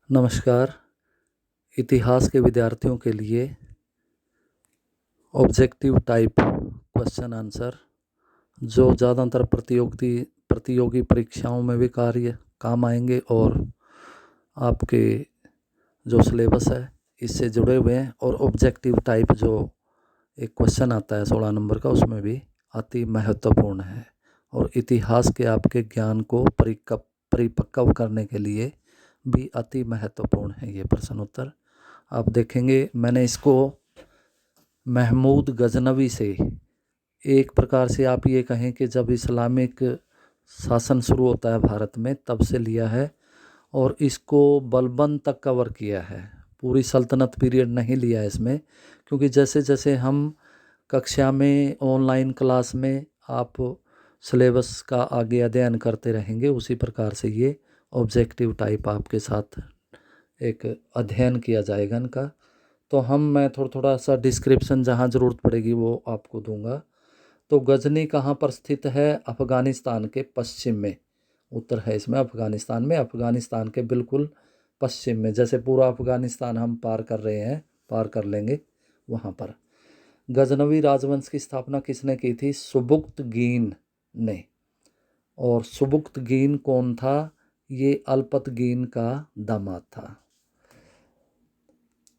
नमस्कार। इतिहास के विद्यार्थियों के लिए ऑब्जेक्टिव टाइप क्वेश्चन आंसर जो ज़्यादातर प्रतियोगी परीक्षाओं में भी काम आएंगे और आपके जो सिलेबस है इससे जुड़े हुए हैं। और ऑब्जेक्टिव टाइप जो एक क्वेश्चन आता है 16 नंबर का, उसमें भी अति महत्वपूर्ण है और इतिहास के आपके ज्ञान को परिपक्व करने के लिए भी अति महत्वपूर्ण है ये प्रश्न उत्तर। आप देखेंगे मैंने इसको महमूद गजनवी से, एक प्रकार से आप ये कहें कि जब इस्लामिक शासन शुरू होता है भारत में तब से लिया है और इसको बलबन तक कवर किया है। पूरी सल्तनत पीरियड नहीं लिया है इसमें, क्योंकि जैसे जैसे हम कक्षा में ऑनलाइन क्लास में आप सिलेबस का आगे अध्ययन करते रहेंगे उसी प्रकार से ये ऑब्जेक्टिव टाइप आपके साथ एक अध्ययन किया जाएगा इनका। तो मैं थोड़ा सा डिस्क्रिप्शन जहाँ ज़रूरत पड़ेगी वो आपको दूंगा। तो गजनी कहाँ पर स्थित है? अफ़गानिस्तान के पश्चिम में। उत्तर है इसमें अफ़गानिस्तान में, अफ़गानिस्तान के बिल्कुल पश्चिम में। जैसे पूरा अफ़गानिस्तान हम पार कर रहे हैं, पार कर लेंगे वहाँ पर। गजनवी राजवंश की स्थापना किसने की थी? सुबुक्तगीन ने। और सुबुक्तगीन कौन था? ये अल्पतगीन का दामाद था।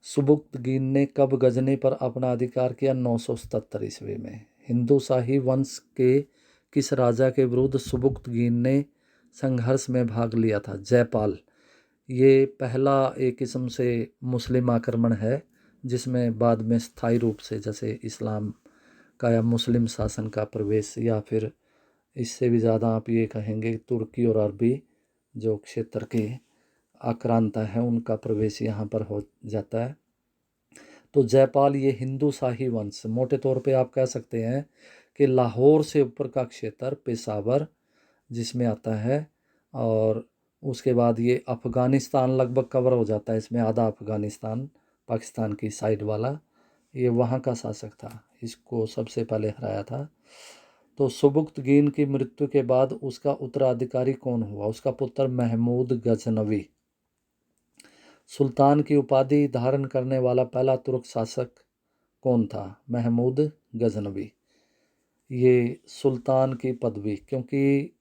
सुबुक्तगीन ने कब गजनी पर अपना अधिकार किया? 977 ईस्वी में। हिंदू शाही वंश के किस राजा के विरुद्ध सुबुक्तगीन ने संघर्ष में भाग लिया था? जयपाल। ये पहला एक किस्म से मुस्लिम आक्रमण है जिसमें बाद में स्थायी रूप से जैसे इस्लाम का या मुस्लिम शासन का प्रवेश, या फिर इससे भी ज़्यादा आप ये कहेंगे तुर्की और अरबी जो क्षेत्र के आक्रांता है उनका प्रवेश यहाँ पर हो जाता है। तो जयपाल ये हिंदू शाही वंश, मोटे तौर पे आप कह सकते हैं कि लाहौर से ऊपर का क्षेत्र पेशावर जिसमें आता है, और उसके बाद ये अफ़गानिस्तान लगभग कवर हो जाता है इसमें, आधा अफ़गानिस्तान पाकिस्तान की साइड वाला, ये वहाँ का शासक था, इसको सबसे पहले हराया था। तो सुबुक्तगीन की मृत्यु के बाद उसका उत्तराधिकारी कौन हुआ? उसका पुत्र महमूद गजनवी। सुल्तान की उपाधि धारण करने वाला पहला तुर्क शासक कौन था? महमूद गजनवी। ये सुल्तान की पदवी, क्योंकि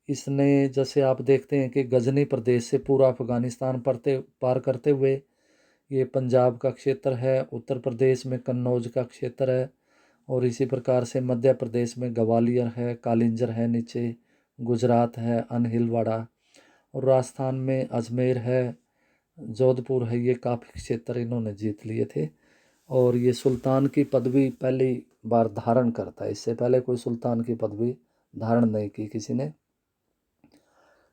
इसने, जैसे आप देखते हैं कि गजनी प्रदेश से पूरा अफ़गानिस्तान पार करते हुए ये पंजाब का क्षेत्र है, उत्तर प्रदेश में कन्नौज का क्षेत्र है, और इसी प्रकार से मध्य प्रदेश में ग्वालियर है, कालिंजर है, नीचे गुजरात है, अनहिलवाड़ा, और राजस्थान में अजमेर है, जोधपुर है। ये काफ़ी क्षेत्र इन्होंने जीत लिए थे और ये सुल्तान की पदवी पहली बार धारण करता है। इससे पहले कोई सुल्तान की पदवी धारण नहीं की किसी ने।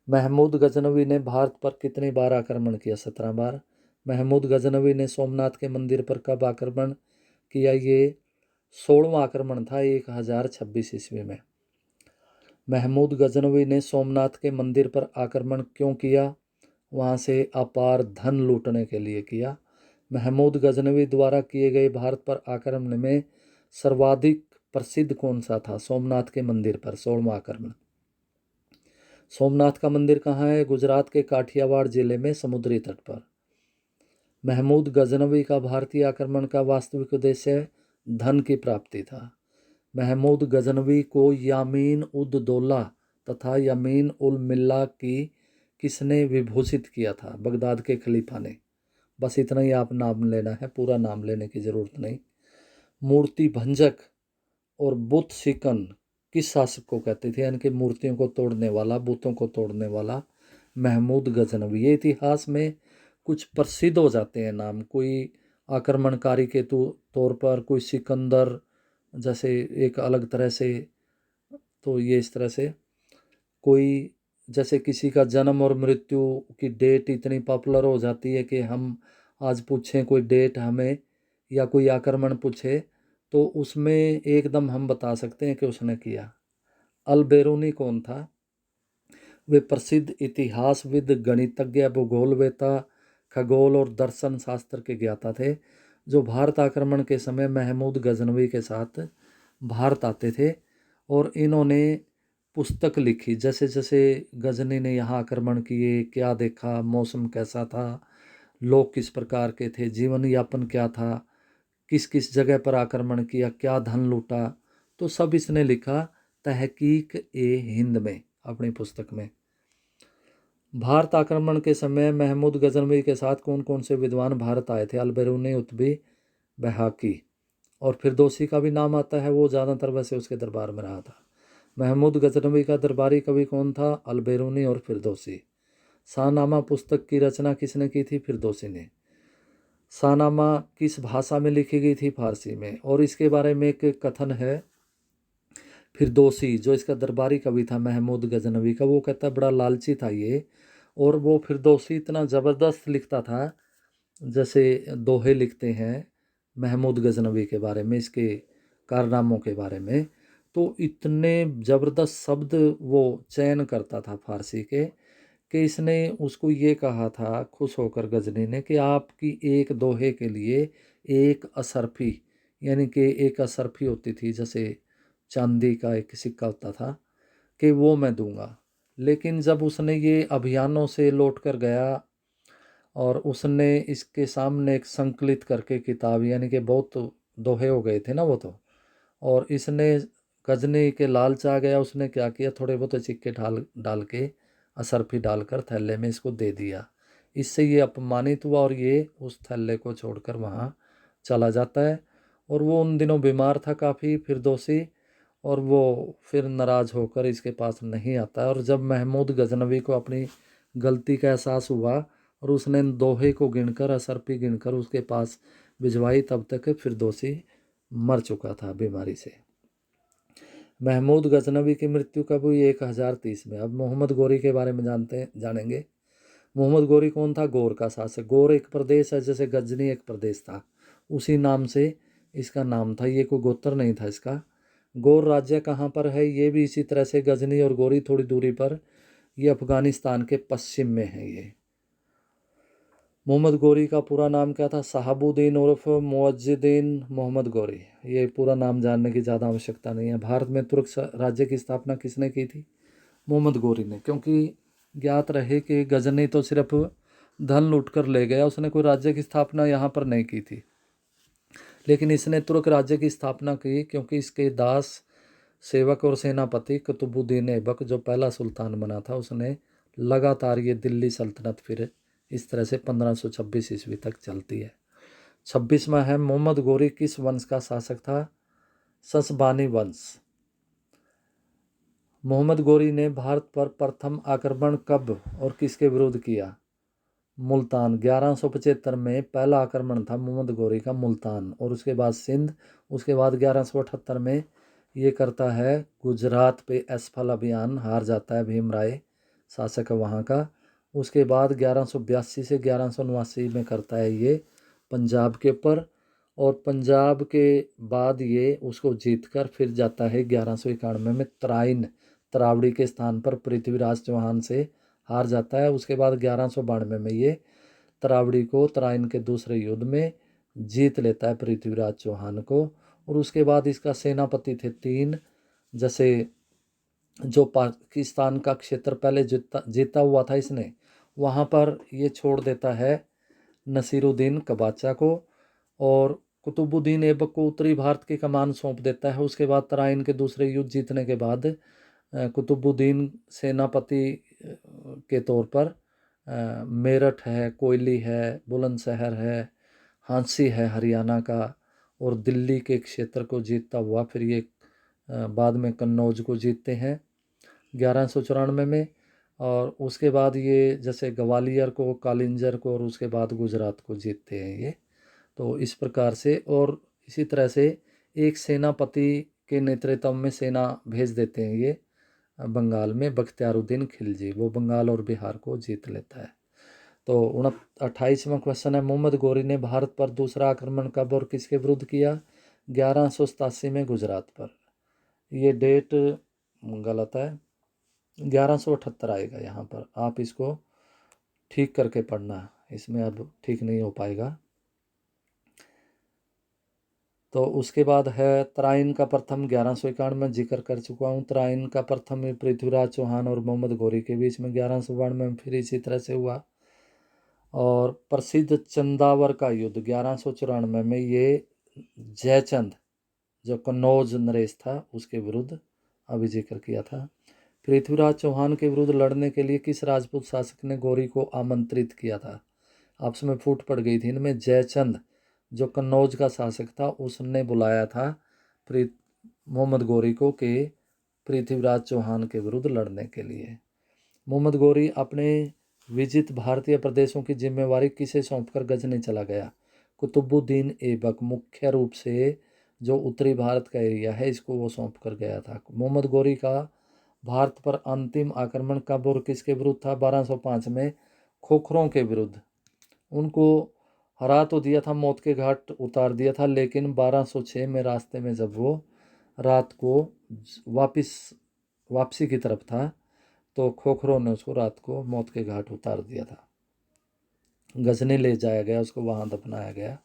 महमूद गजनवी ने भारत पर कितनी बार आक्रमण किया? 17 बार। महमूद गजनवी ने सोमनाथ के मंदिर पर कब आक्रमण किया? ये 16वां आक्रमण था 1026 ईस्वी में। महमूद गजनवी ने सोमनाथ के मंदिर पर आक्रमण क्यों किया? वहाँ से अपार धन लूटने के लिए किया। महमूद गजनवी द्वारा किए गए भारत पर आक्रमण में सर्वाधिक प्रसिद्ध कौन सा था? सोमनाथ के मंदिर पर 16वां आक्रमण। सोमनाथ का मंदिर कहाँ है? गुजरात के काठियावाड़ जिले में, समुद्री तट पर। महमूद गजनवी का भारतीय आक्रमण का वास्तविक उद्देश्य धन की प्राप्ति था। महमूद गजनवी को यामीन उद दौला तथा यामीन उल मिल्ला की किसने विभूषित किया था? बगदाद के खलीफा ने। बस इतना ही आप नाम लेना है, पूरा नाम लेने की ज़रूरत नहीं। मूर्ति भंजक और बुत शिकन किस शासक को कहते थे? यानी कि मूर्तियों को तोड़ने वाला, बुतों को तोड़ने वाला महमूद गजनवी। ये इतिहास में कुछ प्रसिद्ध हो जाते हैं नाम, कोई आक्रमणकारी के तौर पर, कोई सिकंदर जैसे एक अलग तरह से, तो ये इस तरह से कोई, जैसे किसी का जन्म और मृत्यु की डेट इतनी पॉपुलर हो जाती है कि हम आज पूछें कोई डेट हमें, या कोई आक्रमण पूछे तो उसमें एकदम हम बता सकते हैं कि उसने किया। अल बेरूनी कौन था? वे प्रसिद्ध इतिहासविद, गणितज्ञ, भूगोलवेत्ता, खगोल और दर्शन शास्त्र के ज्ञाता थे, जो भारत आक्रमण के समय महमूद गजनवी के साथ भारत आते थे। और इन्होंने पुस्तक लिखी, जैसे जैसे गजनी ने यहाँ आक्रमण किए, क्या देखा, मौसम कैसा था, लोग किस प्रकार के थे, जीवन यापन क्या था, किस किस जगह पर आक्रमण किया, क्या धन लूटा, तो सब इसने लिखा तहकीक ए हिंद में अपनी पुस्तक में। भारत आक्रमण के समय महमूद गजनवी के साथ कौन कौन से विद्वान भारत आए थे? अल-बिरूनी, उत्बी, बैहाकी और फिरदौसी का भी नाम आता है, वो ज़्यादातर वैसे उसके दरबार में रहा था। महमूद गजनवी का दरबारी कवि कौन था? अल-बिरूनी और फिरदौसी। शाहनामा पुस्तक की रचना किसने की थी? फिरदौसी ने। शाहनामा किस भाषा में लिखी गई थी? फारसी में। और इसके बारे में एक कथन है, फिरदौसी जो इसका दरबारी कवि था महमूद गजनवी का, वो कहता बड़ा लालची था ये, और वो फिरदौसी इतना ज़बरदस्त लिखता था, जैसे दोहे लिखते हैं महमूद गजनवी के बारे में, इसके कारनामों के बारे में, तो इतने ज़बरदस्त शब्द वो चयन करता था फारसी के, कि इसने उसको ये कहा था खुश होकर गजनी ने कि आपकी एक दोहे के लिए एक असरफी, यानी कि एक असरफी होती थी जैसे चांदी का एक सिक्का होता था, कि वो मैं दूंगा। लेकिन जब उसने ये अभियानों से लौट कर गया और उसने इसके सामने एक संकलित करके किताब, यानी कि बहुत दोहे हो गए थे ना वो तो, और इसने गजनी के लालच आ गया, उसने क्या किया, थोड़े बहुत सिक्के डाल डाल के असरफी डालकर थैले में इसको दे दिया। इससे ये अपमानित हुआ और ये उस थैले को छोड़कर वहाँ चला जाता है। और वो उन दिनों बीमार था काफ़ी फिरदौसी, और वो फिर नाराज़ होकर इसके पास नहीं आता है। और जब महमूद गजनवी को अपनी गलती का एहसास हुआ और उसने दोहे को गिनकर, असरफी गिनकर उसके पास भिजवाई, तब तक फिरदौसी मर चुका था बीमारी से। महमूद गजनवी की मृत्यु कब हुई? 1030 में। अब मोहम्मद गोरी के बारे में जानेंगे। मोहम्मद गोरी कौन था? गौर का शासक। गौर एक प्रदेश है, जैसे गजनी एक प्रदेश था, उसी नाम से इसका नाम था, ये कोई गोत्र नहीं था इसका। गौर राज्य कहाँ पर है? ये भी इसी तरह से गजनी और गोरी थोड़ी दूरी पर, ये अफगानिस्तान के पश्चिम में है ये। मोहम्मद गोरी का पूरा नाम क्या था? शहाबुद्दीन उर्फ मुअज्जिद्दीन मोहम्मद गोरी। ये पूरा नाम जानने की ज़्यादा आवश्यकता नहीं है। भारत में तुर्क राज्य की स्थापना किसने की थी? मोहम्मद गोरी ने। क्योंकि ज्ञात रहे कि गजनी तो सिर्फ धन लूट कर ले गया, उसने कोई राज्य की स्थापना यहाँ पर नहीं की थी, लेकिन इसने तुर्क राज्य की स्थापना की, क्योंकि इसके दास सेवक और सेनापति कुतुबुद्दीन ऐबक, जो पहला सुल्तान बना था, उसने लगातार ये दिल्ली सल्तनत फिर इस तरह से 1526 ईस्वी तक चलती है। 26वां है, मोहम्मद गोरी किस वंश का शासक था? ससबानी वंश। मोहम्मद गोरी ने भारत पर प्रथम आक्रमण कब और किसके विरुद्ध किया? मुल्तान। 1175 में पहला आक्रमण था मोहम्मद गोरी का मुल्तान, और उसके बाद सिंध। उसके बाद 1178 में ये करता है गुजरात पे असफल अभियान, हार जाता है, भीमराय शासक है वहाँ का। उसके बाद 1182 से 1179 में करता है ये पंजाब के ऊपर, और पंजाब के बाद ये उसको जीतकर फिर जाता है 1191 में तराइन, तरावड़ी के स्थान पर पृथ्वीराज चौहान से हार जाता है। उसके बाद 1192 में ये तरावड़ी को तराइन के दूसरे युद्ध में जीत लेता है पृथ्वीराज चौहान को। और उसके बाद इसका सेनापति थे 3, जैसे जो पाकिस्तान का क्षेत्र पहले जीता हुआ था इसने, वहाँ पर ये छोड़ देता है नसीरुद्दीन कबाचा को, और कुतुबुद्दीन ऐबक को उत्तरी भारत की कमान सौंप देता है। उसके बाद तराइन के दूसरे युद्ध जीतने के बाद कुतुबुद्दीन सेनापति के तौर पर मेरठ है, कोयली है, बुलंदशहर है, हांसी है हरियाणा का, और दिल्ली के क्षेत्र को जीतता हुआ फिर ये बाद में कन्नौज को जीतते हैं 1194 में। और उसके बाद ये जैसे ग्वालियर को, कालिंजर को, और उसके बाद गुजरात को जीतते हैं ये। तो इस प्रकार से, और इसी तरह से एक सेनापति के नेतृत्व में सेना भेज देते हैं ये बंगाल में, बख्तियारुद्दीन खिलजी, वो बंगाल और बिहार को जीत लेता है। तो 28वां क्वेश्चन है, मोहम्मद गोरी ने भारत पर दूसरा आक्रमण कब और किसके विरुद्ध किया? 1187 में गुजरात पर। ये डेट गलत है, 1178 आएगा यहाँ पर, आप इसको ठीक करके पढ़ना, इसमें अब ठीक नहीं हो पाएगा। तो उसके बाद है तराइन का प्रथम, 1191 में जिक्र कर चुका हूँ। तराइन का प्रथम पृथ्वीराज चौहान और मोहम्मद गोरी के बीच में 1192 में फिर इसी तरह से हुआ। और प्रसिद्ध चंदावर का युद्ध 1194 में ये जयचंद जो कन्नौज नरेश था उसके विरुद्ध अभी जिक्र किया था। पृथ्वीराज चौहान के विरुद्ध लड़ने के लिए किस राजपूत शासक ने गौरी को आमंत्रित किया था? आपस में फूट पड़ गई थी इनमें। जयचंद जो कन्नौज का शासक था उसने बुलाया था मोहम्मद गौरी को कि पृथ्वीराज चौहान के विरुद्ध लड़ने के लिए। मोहम्मद गौरी अपने विजित भारतीय प्रदेशों की जिम्मेवारी किसे सौंपकर गजनी चला गया? कुतुबुद्दीन ऐबक, मुख्य रूप से जो उत्तरी भारत का एरिया है इसको वो सौंप कर गया था। मोहम्मद गौरी का भारत पर अंतिम आक्रमण कब और किसके विरुद्ध था? 1205 में खोखरों के विरुद्ध। उनको हरा तो दिया था, मौत के घाट उतार दिया था, लेकिन 1206 में रास्ते में जब वो रात को वापसी की तरफ था तो खोखरों ने उसको रात को मौत के घाट उतार दिया था। गजनी ले जाया गया, उसको वहाँ दफनाया गया।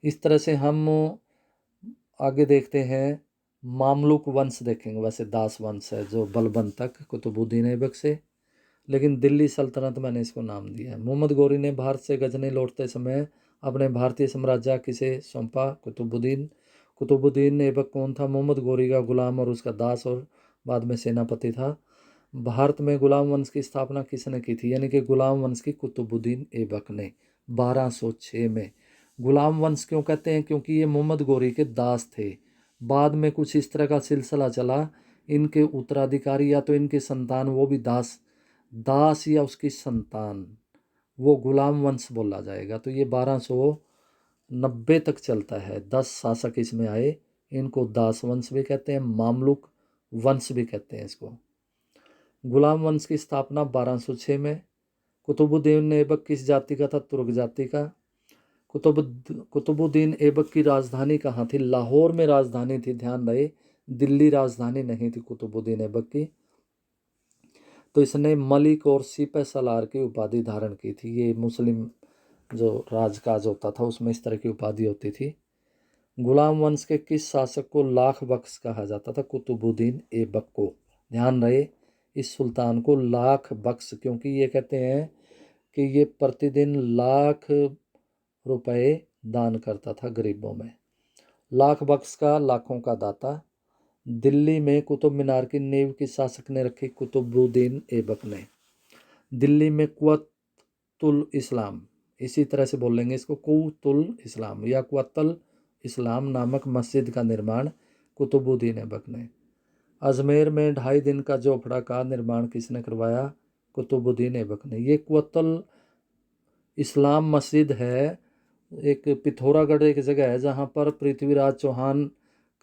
इस तरह से हम आगे देखते हैं। मामलुक वंश देखेंगे, वैसे दास वंश है जो बलबंतक कुतुबुद्दीन ऐबक से, लेकिन दिल्ली सल्तनत मैंने इसको नाम दिया है। मोहम्मद गौरी ने भारत से गजनी लौटते समय अपने भारतीय साम्राज्य किसे सौंपा? कुतुबुद्दीन। कुतुबुद्दीन ऐबक कौन था? मोहम्मद गौरी का गुलाम और उसका दास और बाद में सेनापति था। भारत में गुलाम वंश की स्थापना किसने की थी? यानी कि गुलाम वंश की कुतुबुद्दीन ऐबक ने 1206 में। गुलाम वंश क्यों कहते हैं? क्योंकि ये मोहम्मद गौरी के दास थे। बाद में कुछ इस तरह का सिलसिला चला, इनके उत्तराधिकारी या तो इनके संतान वो भी दास या उसकी संतान, वो गुलाम वंश बोला जाएगा। तो ये 1290 तक चलता है। 10 शासक इसमें आए, इनको दास वंश भी कहते हैं, मामलुक वंश भी कहते हैं इसको। गुलाम वंश की स्थापना 1206 में। कुतुबुद्दीन ऐबक किस जाति का था? तुर्क जाति का। कुतुबुद्दीन ऐबक की राजधानी कहाँ थी? लाहौर में राजधानी थी, ध्यान रहे, दिल्ली राजधानी नहीं थी कुतुबुद्दीन ऐबक की। तो इसने मलिक और सिपह सलार की उपाधि धारण की थी। ये मुस्लिम जो राजकाज होता था उसमें इस तरह की उपाधि होती थी। गुलाम वंश के किस शासक को लाख बख्श कहा जाता था? कुतुबुद्दीन ऐबक को। ध्यान रहे, इस सुल्तान को लाख बख्श, क्योंकि ये कहते हैं कि ये प्रतिदिन लाख रुपए दान करता था गरीबों में। लाख बख्श का लाखों का दाता। दिल्ली में कुतुब मीनार की नींव किस शासक ने रखी? कुतुबुद्दीन ऐबक ने। दिल्ली में कुव्वतुल इस्लाम, इसी तरह से बोलेंगे इसको, कुव्वतुल इस्लाम या कुव्वतुल इस्लाम नामक मस्जिद का निर्माण कुतुबुद्दीन ऐबक ने। अजमेर में 2.5 दिन का झोपड़ा का निर्माण किसने करवाया? कुतुबुद्दीन ऐबक ने। ये कुव्वतुल इस्लाम मस्जिद है, एक पिथौरागढ़ एक जगह है जहाँ पर पृथ्वीराज चौहान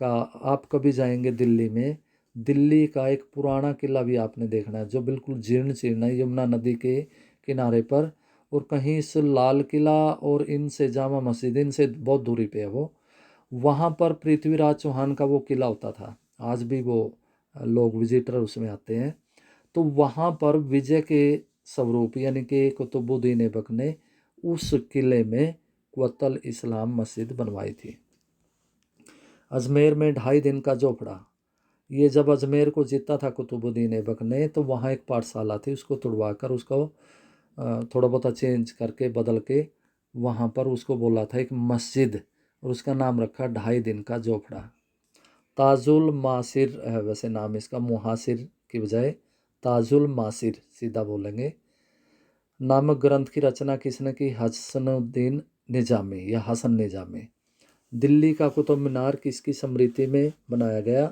का, आप कभी जाएंगे दिल्ली में, दिल्ली का एक पुराना किला भी आपने देखना है जो बिल्कुल जीर्ण शीर्ण है, यमुना नदी के किनारे पर। और कहीं इस लाल किला और इनसे जामा मस्जिद, इनसे बहुत दूरी पे है वो। वहाँ पर पृथ्वीराज चौहान का वो किला होता था, आज भी वो लोग विजिटर उसमें आते हैं। तो वहाँ पर विजय के स्वरूप यानी कि कुतुबुद्दीन ऐबक ने उस किले में कुव्वतुल इस्लाम मस्जिद बनवाई थी। अजमेर में 2.5 दिन का झोपड़ा, ये जब अजमेर को जीता था कुतुबुद्दीन ऐबक ने तो वहाँ एक पाठशाला थी, उसको तुड़वा कर उसको थोड़ा बहुत चेंज करके बदल के वहाँ पर उसको बोला था एक मस्जिद, और उसका नाम रखा 2.5 दिन का झोपड़ा। ताजुल मासिर है वैसे नाम इसका, मुहासिर की बजाय ताजुल मासिर सीधा बोलेंगे। नामक ग्रंथ की रचना किसने की? हसनुद्दीन निजामी या हसन निजामी। दिल्ली का कुतुब मीनार किसकी स्मृति में बनाया गया?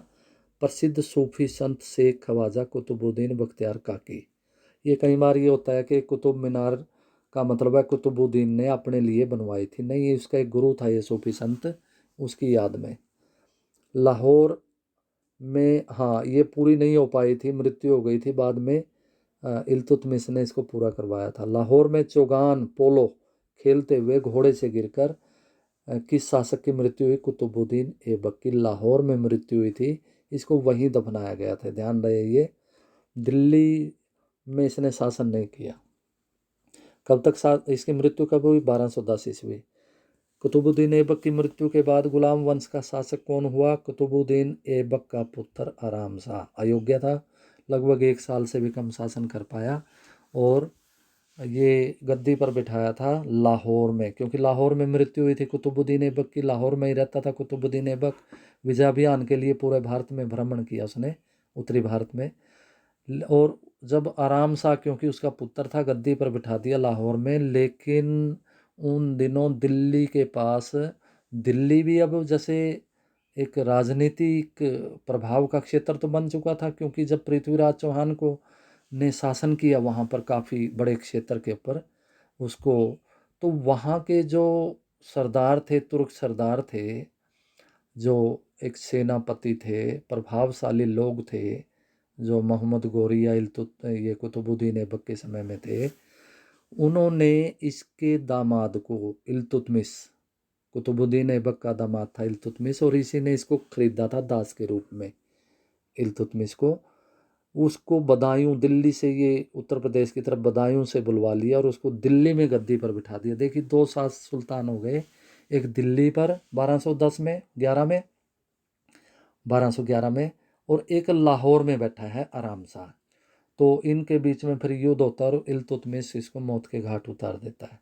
प्रसिद्ध सूफी संत शेख ख्वाजा कुतुबुद्दीन बख्तियार काकी। ये कई बार ये होता है कि कुतुब मीनार का मतलब है कुतुबुद्दीन ने अपने लिए बनवाई थी, नहीं, ये उसका एक गुरु था ये सूफी संत, उसकी याद में। लाहौर में, हाँ, ये पूरी नहीं हो पाई थी, मृत्यु हो गई थी, बाद में इल्तुतमिश ने इसको पूरा करवाया था। लाहौर में चौगान पोलो खेलते हुए घोड़े से गिरकर किस शासक की मृत्यु हुई? कुतुबुद्दीन ऐबक की लाहौर में मृत्यु हुई थी, इसको वहीं दफनाया गया था, ध्यान रहे। ये दिल्ली में इसने शासन नहीं किया। कब तक इसकी मृत्यु कब हुई? 1210 ईस्वी। कुतुबुद्दीन ऐबक की मृत्यु के बाद गुलाम वंश का शासक कौन हुआ? कुतुबुद्दीन ऐबक का पुत्र आराम शाह। अयोग्य था, लगभग 1 साल से भी कम शासन कर पाया, और ये गद्दी पर बिठाया था लाहौर में, क्योंकि लाहौर में मृत्यु हुई थी कुतुबुद्दीन ऐबक की। लाहौर में ही रहता था कुतुबुद्दीन ऐबक। विजयाभियान के लिए पूरे भारत में भ्रमण किया उसने, उत्तरी भारत में। और जब आराम शाह, क्योंकि उसका पुत्र था, गद्दी पर बिठा दिया लाहौर में। लेकिन उन दिनों दिल्ली के पास, दिल्ली भी अब जैसे एक राजनीतिक प्रभाव का क्षेत्र तो बन चुका था, क्योंकि जब पृथ्वीराज चौहान को ने शासन किया वहाँ पर काफ़ी बड़े क्षेत्र के ऊपर उसको, तो वहाँ के जो सरदार थे, तुर्क सरदार थे, जो एक सेनापति थे, प्रभावशाली लोग थे, जो मोहम्मद गोरी या ये कुतुबुद्दीन ऐबक के समय में थे, उन्होंने इसके दामाद को, इल्तुतमिश, कुतुबुद्दीन ऐबक का दामाद था इल्तुतमिश, और इसी ने इसको खरीदा था दास के रूप में, इल्तुतमिश को। उसको बदायूं, दिल्ली से, ये उत्तर प्रदेश की तरफ बदायूं से बुलवा लिया और उसको दिल्ली में गद्दी पर बिठा दिया। देखिए, दो सास सुल्तान हो गए, एक दिल्ली पर 1210 में 11 में 1211 में, और एक लाहौर में बैठा है आराम शाह। तो इनके बीच में फिर युद्ध होता है और इल्तुतमिश इसको मौत के घाट उतार देता है।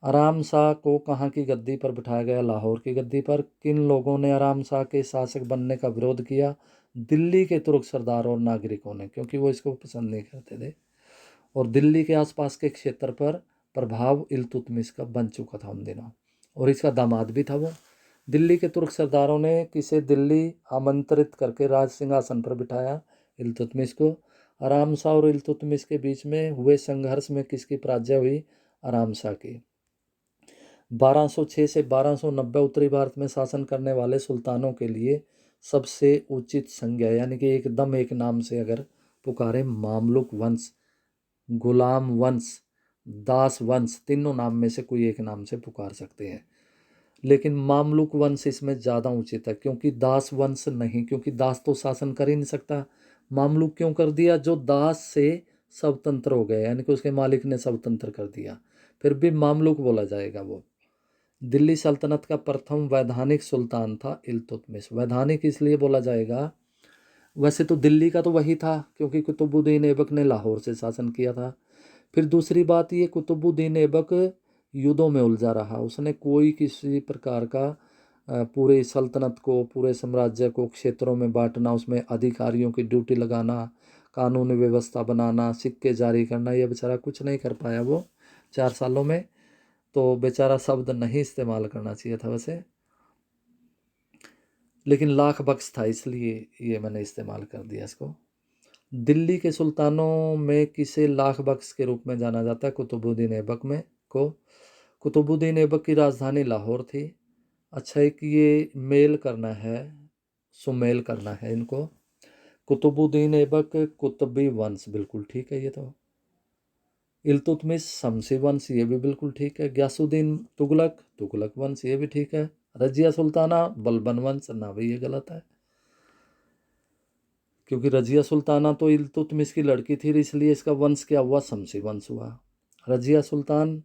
आराम शाह को कहाँ की गद्दी पर बिठाया गया? लाहौर की गद्दी पर। किन लोगों ने आराम शाह के शासक बनने का विरोध किया? दिल्ली के तुर्क सरदार और नागरिकों ने, क्योंकि वो इसको पसंद नहीं करते थे। और दिल्ली के आसपास के क्षेत्र पर प्रभाव इल्तुतमिश का बन चुका था उन दिनों, और इसका दामाद भी था वो। दिल्ली के तुर्क सरदारों ने किसे दिल्ली आमंत्रित करके राज सिंहासन पर बिठाया? इल्तुतमिश को। आराम शाह और इल्तुतमिश के बीच में हुए संघर्ष में किसकी पराजय हुई? आराम शाह की। 1206 से 1290 उत्तरी भारत में शासन करने वाले सुल्तानों के लिए सबसे उचित संज्ञा, यानी कि एकदम एक नाम से अगर पुकारे, मामलुक वंश, गुलाम वंश, दास वंश, तीनों नाम में से कोई एक नाम से पुकार सकते हैं। लेकिन मामलुक वंश इसमें ज़्यादा उचित है, क्योंकि दास वंश नहीं, क्योंकि दास तो शासन कर ही नहीं सकता। मामलुक क्यों कर दिया? जो दास से स्वतंत्र हो गया, यानी कि उसके मालिक ने स्वतंत्र कर दिया, फिर भी मामलुक बोला जाएगा वो। दिल्ली सल्तनत का प्रथम वैधानिक सुल्तान था इल्तुतमिश। वैधानिक इसलिए बोला जाएगा, वैसे तो दिल्ली का तो वही था, क्योंकि कुतुबुद्दीन ऐबक ने लाहौर से शासन किया था। फिर दूसरी बात, ये कुतुबुद्दीन ऐबक युद्धों में उलझा रहा। उसने कोई किसी प्रकार का पूरे सल्तनत को, पूरे साम्राज्य को क्षेत्रों में बांटना, उसमें अधिकारियों की ड्यूटी लगाना, कानूनी व्यवस्था बनाना, सिक्के जारी करना, ये बेचारा कुछ नहीं कर पाया वो 4 सालों में। तो बेचारा शब्द नहीं इस्तेमाल करना चाहिए था वैसे, लेकिन लाख बख्श था, इसलिए ये मैंने इस्तेमाल कर दिया इसको। दिल्ली के सुल्तानों में किसे लाख बख्श के रूप में जाना जाता है? कुतुबुद्दीन ऐबक में को। कुतुबुद्दीन ऐबक की राजधानी लाहौर थी। अच्छा, एक ये मेल करना है, सुमेल करना है इनको। कुतुबुद्दीन ऐबक कुतुबी वंश, बिल्कुल ठीक है ये तो। इल्तुतमिश शमसी वंश, ये भी बिल्कुल ठीक है। ग्यासुद्दीन तुगलक, तुगलक वंश, ये भी ठीक है। रजिया सुल्ताना बलबन वंश, ना भाई ये गलत है, क्योंकि रजिया सुल्ताना तो इल्तुतमिश की लड़की थी, इसलिए इसका वंश क्या हुआ? शमसी वंश हुआ। रजिया सुल्तान,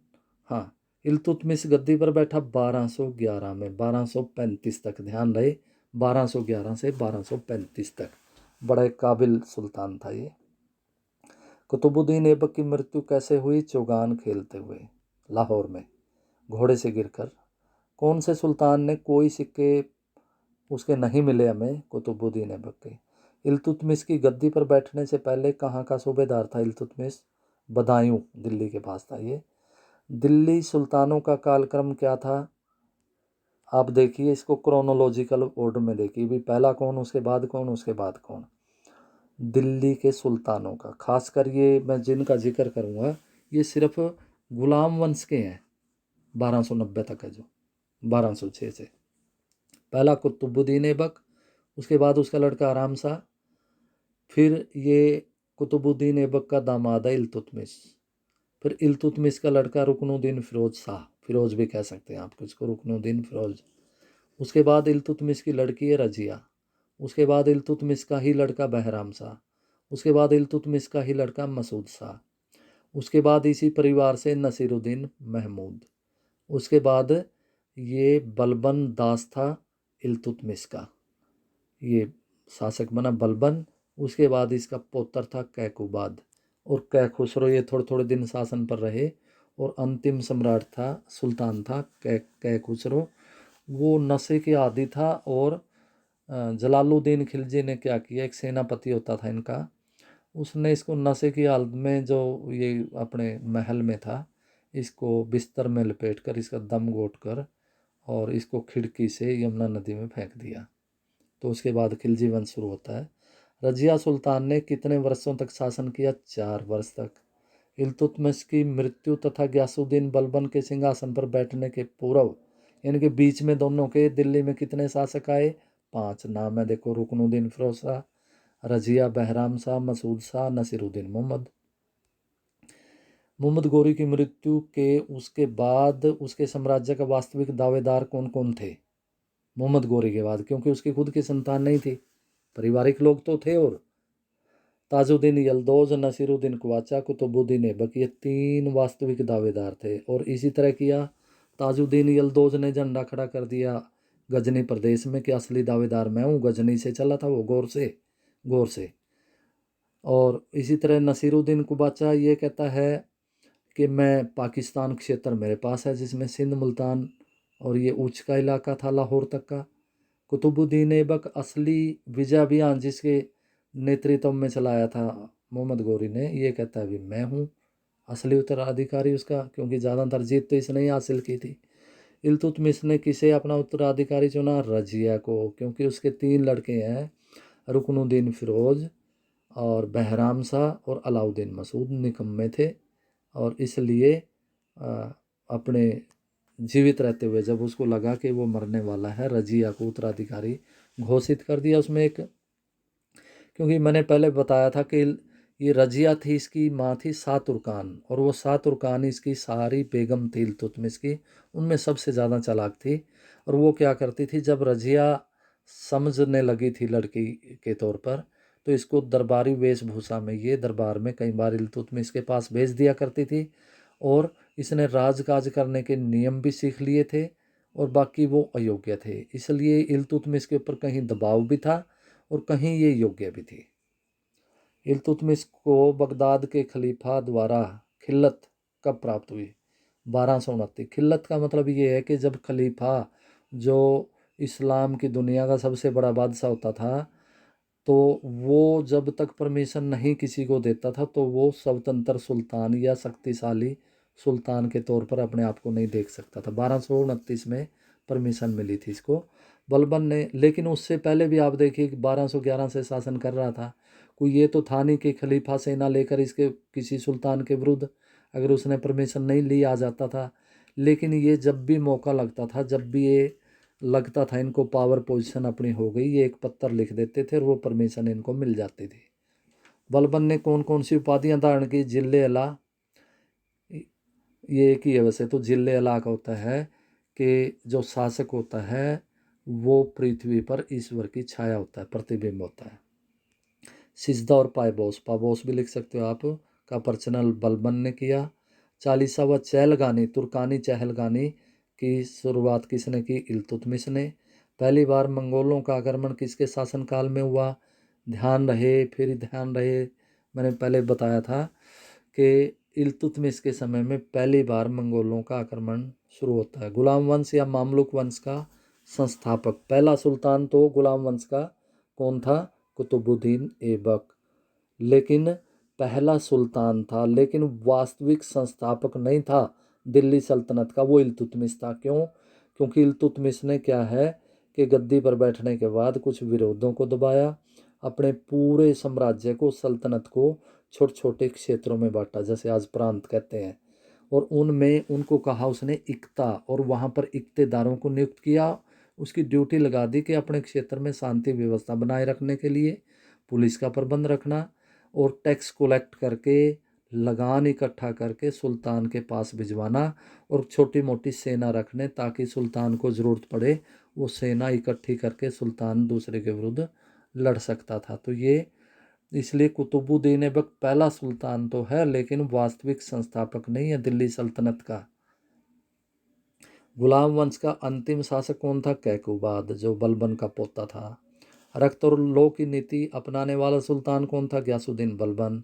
हाँ। इल्तुतमिश गद्दी पर बैठा 1211 में 1235 तक, ध्यान रहे 1211 से 1235 तक, बड़ा एक काबिल सुल्तान था ये। कुतुबुद्दीन ऐबक की मृत्यु कैसे हुई? चौगान खेलते हुए लाहौर में, घोड़े से गिरकर। कौन से सुल्तान ने? कोई सिक्के उसके नहीं मिले हमें कुतुबुद्दीन ऐबक के। इल्तुतमिश की गद्दी पर बैठने से पहले कहाँ का सूबेदार था इल्तुतमिश? बदायूं, दिल्ली के पास था ये। दिल्ली सुल्तानों का कालक्रम क्या था? आप देखिए इसको क्रोनोलॉजिकल ऑर्डर में देखिए, भी पहला कौन, उसके बाद कौन, उसके बाद कौन। दिल्ली के सुल्तानों का, खासकर ये मैं जिनका जिक्र करूँगा, ये सिर्फ गुलाम वंश के हैं। 1290 तक है जो, 1206 से। पहला कुतुबुद्दीन ऐबक, उसके बाद उसका लड़का आराम शाह, फिर ये कुतुबुद्दीन ऐबक का दामाद है इल्तुतमिश, फिर इल्तुतमिश का लड़का रुकनुद्दीन फिरोज शाह, फिरोज भी कह सकते हैं आप इसको, रुकनुद्दीन फिरोज। उसके बाद इल्तुतमिश की लड़की है रजिया, उसके बाद इल्तुतमिश का ही लड़का बहराम शाह, उसके बाद इल्तुतमिश का ही लड़का मसूद शाह, उसके बाद इसी परिवार से नसीरुद्दीन महमूद, उसके बाद ये बलबन दास था इल्तुतमिश का, ये शासक बना बलबन। उसके बाद इसका पौत्र था कैकुबाद, और कै खुसरो ये थोड़े थोड़े दिन शासन पर रहे। और अंतिम सम्राट था, सुल्तान था कै खुसरो। वो नशे के आदी था। और जलालुद्दीन खिलजी ने क्या किया, एक सेनापति होता था इनका, उसने इसको नशे की हालत में, जो ये अपने महल में था, इसको बिस्तर में लपेट कर इसका दम घोट कर और इसको खिड़की से यमुना नदी में फेंक दिया। तो उसके बाद खिलजी वंश शुरू होता है। रजिया सुल्तान ने कितने वर्षों तक शासन किया? 4 वर्ष तक। इल्तुतमिश की मृत्यु तथा गयासुद्दीन बलबन के सिंहासन पर बैठने के पूर्व, यानी कि बीच में दोनों के, दिल्ली में कितने शासक आए? 5 नाम है, देखो, रुकनुद्दीन फिरोज शाह, रजिया बहराम शाह, मसूद शाह, नसीरुद्दीन मोहम्मद। मोहम्मद गोरी की मृत्यु के उसके बाद उसके साम्राज्य का वास्तविक दावेदार कौन कौन थे? मोहम्मद गोरी के बाद, क्योंकि उसकी खुद की संतान नहीं थी, पारिवारिक लोग तो थे। और ताजुद्दीन यलदौज, नसीरुद्दीन कुवाचा, कुतुबुद्दीन ऐबक, ये 3 वास्तविक दावेदार थे। और इसी तरह किया ताजुद्दीन यलदौज ने झंडा खड़ा कर दिया गजनी प्रदेश में कि असली दावेदार मैं हूँ। गजनी से चला था वो, गौर से। और इसी तरह नसीरुद्दीन कुबाचा ये कहता है कि मैं, पाकिस्तान क्षेत्र मेरे पास है, जिसमें सिंध, मुल्तान और ये ऊँच का इलाका था लाहौर तक का। कुतुबुद्दीन ऐबक असली विजय अभियान जिसके नेतृत्व में चलाया था मोहम्मद गोरी ने, ये कहता है भी मैं हूँ असली उत्तराधिकारी उसका, क्योंकि ज़्यादातर जीत तो इसने ही हासिल की थी। इल्तुतमिश ने किसे अपना उत्तराधिकारी चुना? रजिया को, क्योंकि उसके 3 लड़के हैं, रुकनुद्दीन फिरोज और बहराम शाह और अलाउद्दीन मसूद निकम्मे थे। और इसलिए अपने जीवित रहते हुए जब उसको लगा कि वो मरने वाला है, रजिया को उत्तराधिकारी घोषित कर दिया। उसमें एक, क्योंकि मैंने पहले बताया था कि ये रजिया थी, इसकी माँ थी शातुरकान, और वो शातुरकान इसकी सारी बेगम थी इल्तुतमिश की, उनमें सबसे ज़्यादा चालाक थी। और वो क्या करती थी, जब रजिया समझने लगी थी लड़की के तौर पर, तो इसको दरबारी वेशभूषा में ये दरबार में कई बार इल्तुतमिश के पास भेज दिया करती थी। और इसने राजकाज करने के नियम भी सीख लिए थे, और बाकी वो अयोग्य थे, इसलिए इल्तुतमिश के ऊपर कहीं दबाव भी था और कहीं ये योग्य भी थी। इल्तुतमिश को बगदाद के खलीफा द्वारा खिल्लत कब प्राप्त हुई? 1229। खिल्लत का मतलब ये है कि जब खलीफा, जो इस्लाम की दुनिया का सबसे बड़ा बादशाह होता था, तो वो जब तक परमिशन नहीं किसी को देता था, तो वो स्वतंत्र सुल्तान या शक्तिशाली सुल्तान के तौर पर अपने आप को नहीं देख सकता था। 1229 में परमिशन मिली थी इसको बलबन ने। लेकिन उससे पहले भी आप देखिए कि 1211 से शासन कर रहा था। कोई ये तो था नहीं कि खलीफा सेना लेकर इसके किसी सुल्तान के विरुद्ध, अगर उसने परमिशन नहीं ली, आ जाता था। लेकिन ये जब भी मौका लगता था, जब भी ये लगता था इनको पावर पोजीशन अपनी हो गई, ये एक पत्थर लिख देते थे और वो परमिशन इनको मिल जाती थी। बलबन ने कौन कौन सी उपाधियां धारण की? जिले अला, ये एक ही है वैसे तो। जिले अला का होता है कि जो शासक होता है वो पृथ्वी पर ईश्वर की छाया होता है, प्रतिबिंब होता है। सिजदा और पायबोस, पाबोस भी लिख सकते हो आप, का प्रचलन बलबन ने किया। 40वां चहलगानी, तुर्कानी चहलगानी की शुरुआत किसने की? इल्तुतमिश ने। पहली बार मंगोलों का आक्रमण किसके शासनकाल में हुआ? ध्यान रहे, फिर ध्यान रहे, मैंने पहले बताया था कि इल्तुतमिश के समय में पहली बार मंगोलों का आक्रमण शुरू होता है। गुलाम वंश या मामलुक वंश का संस्थापक, पहला सुल्तान तो गुलाम वंश का कौन था? कुतुबुद्दीन ऐबक। लेकिन पहला सुल्तान था, लेकिन वास्तविक संस्थापक नहीं था दिल्ली सल्तनत का, वो इल्तुतमिश था। क्यों? क्योंकि इल्तुतमिश ने क्या है कि गद्दी पर बैठने के बाद कुछ विरोधों को दबाया, अपने पूरे साम्राज्य को, सल्तनत को छोटे छोटे क्षेत्रों में बांटा, जैसे आज प्रांत कहते हैं। और उनमें उनको कहा उसने इक्ता, और वहाँ पर इक्तेदारों को नियुक्त किया। उसकी ड्यूटी लगा दी कि अपने क्षेत्र में शांति व्यवस्था बनाए रखने के लिए पुलिस का प्रबंध रखना, और टैक्स कलेक्ट करके, लगान इकट्ठा करके सुल्तान के पास भिजवाना, और छोटी मोटी सेना रखने, ताकि सुल्तान को ज़रूरत पड़े वो सेना इकट्ठी करके सुल्तान दूसरे के विरुद्ध लड़ सकता था। तो ये इसलिए कुतुबुद्दीन ऐबक पहला सुल्तान तो है, लेकिन वास्तविक संस्थापक नहीं है दिल्ली सल्तनत का। गुलाम वंश का अंतिम शासक कौन था? कैकुबाद, जो बलबन का पोता था। रक्त और लौ की नीति अपनाने वाला सुल्तान कौन था? गयासुद्दीन बलबन।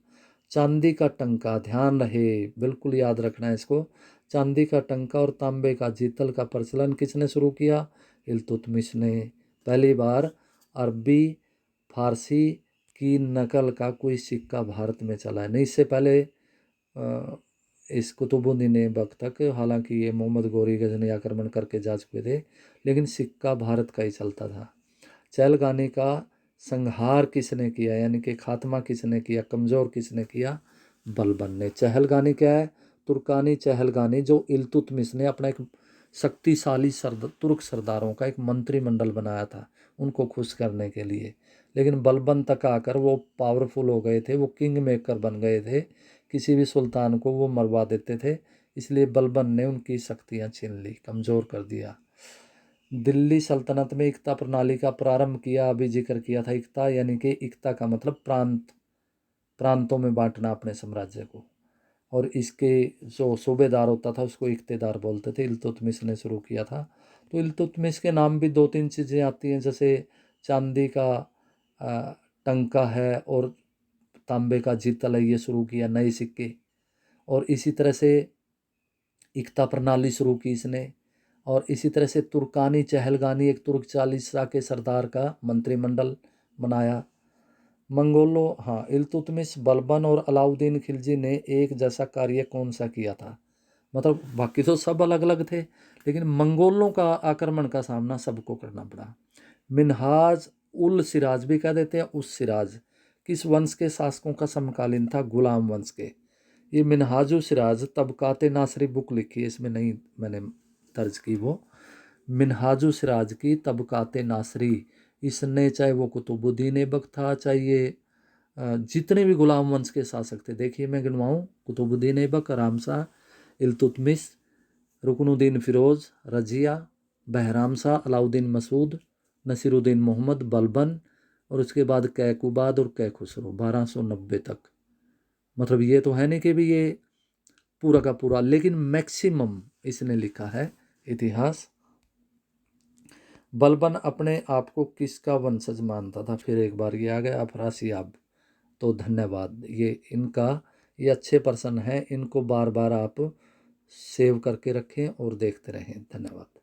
चांदी का टंका, ध्यान रहे, बिल्कुल याद रखना है इसको। चांदी का टंका और तांबे का जीतल का प्रचलन किसने शुरू किया? इल्तुतमिश ने। पहली बार अरबी फारसी की नकल का कोई सिक्का भारत में चला है। नहीं, इससे पहले इस कुतुबुद्दीन ऐबक तक, हालांकि ये मोहम्मद गौरी गजनी आक्रमण करके जा चुके थे, लेकिन सिक्का भारत का ही चलता था। चहलगानी का संहार किसने किया, यानी कि खात्मा किसने किया, कमज़ोर किसने किया? बलबन ने। चहलगानी क्या है? तुर्कानी चहलगानी, जो इल्तुतमिश ने अपना एक शक्तिशाली तुर्क सरदारों का एक मंत्रिमंडल बनाया था उनको खुश करने के लिए, लेकिन बलबन तक आकर वो पावरफुल हो गए थे, वो किंग मेकर बन गए थे, किसी भी सुल्तान को वो मरवा देते थे, इसलिए बलबन ने उनकी शक्तियाँ छीन ली, कमज़ोर कर दिया। दिल्ली सल्तनत में इक्ता प्रणाली का प्रारंभ किया, अभी जिक्र किया था। इक्ता यानी कि इक्ता का मतलब प्रांत, प्रांतों में बांटना अपने साम्राज्य को, और इसके जो सूबेदार होता था उसको इख्तेदार बोलते थे। इल्तुतमिश ने शुरू किया था। तो इल्तुतमिश के नाम भी दो तीन चीज़ें आती हैं, जैसे चांदी का टंका है और तांबे का जीतल है, ये शुरू किया नए सिक्के, और इसी तरह से इक्ता प्रणाली शुरू की इसने, और इसी तरह से तुर्कानी चहलगानी, एक तुर्क चालीसा के सरदार का मंत्रिमंडल बनाया। मंगोलों, हाँ, इल्तुतमिश, बलबन और अलाउद्दीन खिलजी ने एक जैसा कार्य कौन सा किया था? मतलब बाकी तो सब अलग अलग थे, लेकिन मंगोलों का आक्रमण का सामना सबको करना पड़ा। मिन्हाज उल सिराज भी कह देते हैं, उस सिराज किस वंश के शासकों का समकालीन था? गुलाम वंश के। ये मिन्हाजुल सिराज तबकाते नासरी बुक लिखी है, इसमें नहीं मैंने दर्ज की वो। मिन्हाजुल सिराज की तबकाते नासरी, इसने, चाहे वो कुतुबुद्दीन ऐबक था, चाहे ये जितने भी गुलाम वंश के शासक थे, देखिए मैं गिनवाऊँ: कुतुबुद्दीन ऐबक, रामशाह, इल्तुतमिश, रुकनुद्दीन फिरोज, रजिया, बहराम शाह, अलाउद्दीन मसूद, नसीरुद्दीन मोहम्मद, बलबन, और उसके बाद कैकुबाद और कैखुसरो 1290 तक। मतलब ये तो है नहीं कि भी ये पूरा का पूरा, लेकिन मैक्सिमम इसने लिखा है इतिहास। बलबन अपने आप को किसका वंशज मानता था? फिर एक बार ये आ गया अफरासियाब। तो धन्यवाद, ये इनका, ये अच्छे पर्सन हैं, इनको बार बार आप सेव करके रखें और देखते रहें। धन्यवाद।